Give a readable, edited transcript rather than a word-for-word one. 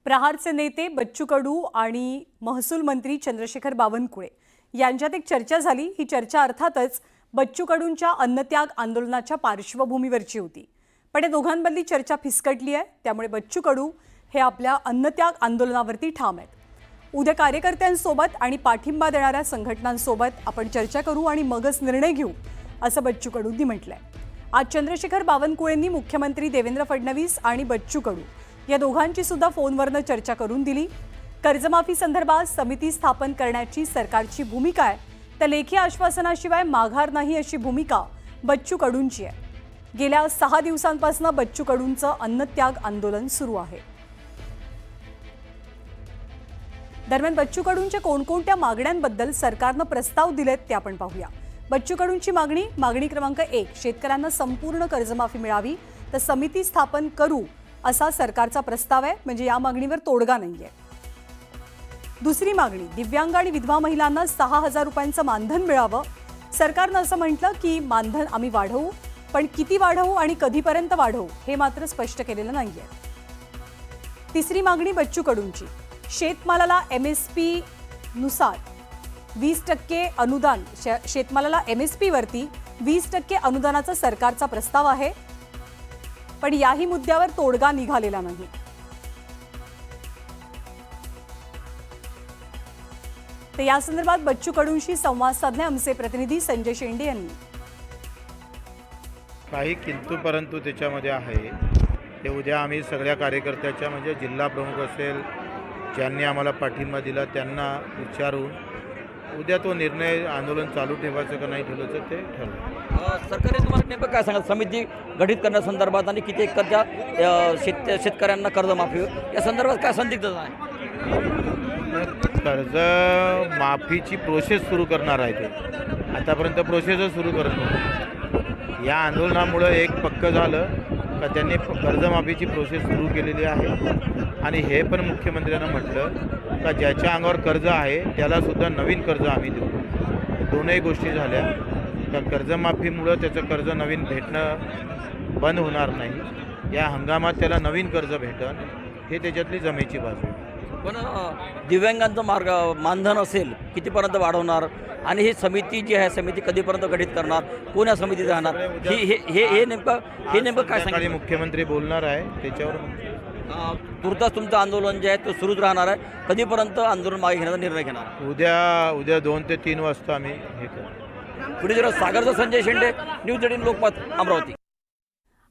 प्रहारचे नेते बच्चू कडू आणि महसूल मंत्री चंद्रशेखर बावनकुळे यांच्यात एक चर्चा झाली। ही चर्चा अर्थातच बच्चू कडूंच्या अन्नत्याग आंदोलनाच्या पार्श्वभूमीवरची होती। पण या दोघांमधली चर्चा फिसकटली आहे, त्यामुळे बच्चू कडू हे आपल्या अन्नत्याग आंदोलनावरती ठाम आहेत। उद्या कार्यकर्त्यांसोबत आणि पाठिंबा देणाऱ्या संघटनांसोबत आपण चर्चा करू आणि मगच निर्णय घेऊ, असं बच्चू कडूंनी म्हटलंय। आज चंद्रशेखर बावनकुळेंनी मुख्यमंत्री देवेंद्र फडणवीस आणि बच्चू कडू या दोघांची सुद्धा फोनवरनं चर्चा करून दिली। कर्जमाफी संदर्भात समिती स्थापन करण्याची सरकारची भूमिका आहे, तर लेखी आश्वासनाशिवाय माघार नाही अशी भूमिका बच्चू कडूंची आहे। गेल्या 6 दिवसांपासून बच्चू कडूंचं अन्नत्याग आंदोलन सुरू आहे। दरम्यान बच्चू कडूंच्या कोणकोणत्या मागण्यांबद्दल सरकारनं प्रस्ताव दिलेत ते आपण पाहूया। बच्चू कडूंची मागणी क्रमांक 1, शेतकऱ्यांना संपूर्ण कर्जमाफी मिळावी, तर समिती स्थापन करू असा सरकारचा प्रस्ताव आहे, म्हणजे या मागणीवर तोडगा नाहीये। दुसरी मागणी, दिव्यांग आणि विधवा महिलांना 6,000 रुपयांचं मानधन मिळावं। सरकारनं असं म्हटलं की मानधन आम्ही वाढवू, पण किती वाढवू आणि कधीपर्यंत वाढवू हे मात्र स्पष्ट केलेलं नाहीये। तिसरी मागणी बच्चू कडूंची, शेतमालाला MSP नुसार 20% अनुदान, शेतमालाला MSP वरती 20% अनुदानाचा सरकारचा प्रस्ताव आहे, पण याही मुद्द्यावर तोडगा निघालेला नाही। तर या संदर्भात बच्चू कडूंशी संवाद साधले आमचे प्रतिनिधी संजय शेंडे यांनी। काही किंतु परंतु त्याच्यामध्ये आहे ते उद्या आम्ही सगळ्या कार्यकर्त्याच्या, म्हणजे जिल्हा प्रमुख असेल, ज्यांनी आम्हाला पाठिंबा दिला त्यांना विचारून उद्या तो निर्णय आंदोलन चालू ठेवायचं का नाही ठेवायचं ते ठरवू। सरकारने तुम्हाला नेमकं काय सांगा, समिती गठीत करण्यासंदर्भात आणि किती एकरच्या शेतकऱ्यांना कर्जमाफी या संदर्भात काय संदिग्धता आहे? कर्ज माफीची प्रोसेस सुरू करणार आहे ते, आतापर्यंत प्रोसेसच सुरू करत नव्हतं। या आंदोलनामुळं एक पक्क झालं का त्यांनी कर्जमाफीची प्रोसेस सुरू केलेली आहे, आणि हे पण मुख्यमंत्र्यांना म्हटलं का ज्याच्या अंगावर कर्ज आहे त्यालासुद्धा नवीन कर्ज आम्ही देऊ। दोनही गोष्टी झाल्या का कर्जमाफीमुळं त्याचं कर्ज नवीन भेटणं बंद होणार नाही, या हंगामात त्याला नवीन कर्ज भेटन, हे त्याच्यातली जमेची बाजू आहे। पण दिव्यांगांचं मानधन असेल कितीपर्यंत वाढवणार, आणि ही समिती जी आहे समिती कधीपर्यंत गठीत करणार, कोण या समितीत राहणार, हे नेमकं काय सांगितलं? मुख्यमंत्री बोलणार आहे त्याच्यावर। तुर्तास तुमचं आंदोलन जे आहे ते सुरूच राहणार आहे, कधीपर्यंत आंदोलन मागे घेण्याचा निर्णय घेणार? उद्या 2 ते 3 वाजता आम्ही हे करू। पुढे जरा सागरचा संजय शेंडे, न्यूज 18 लोकमत, अमरावती।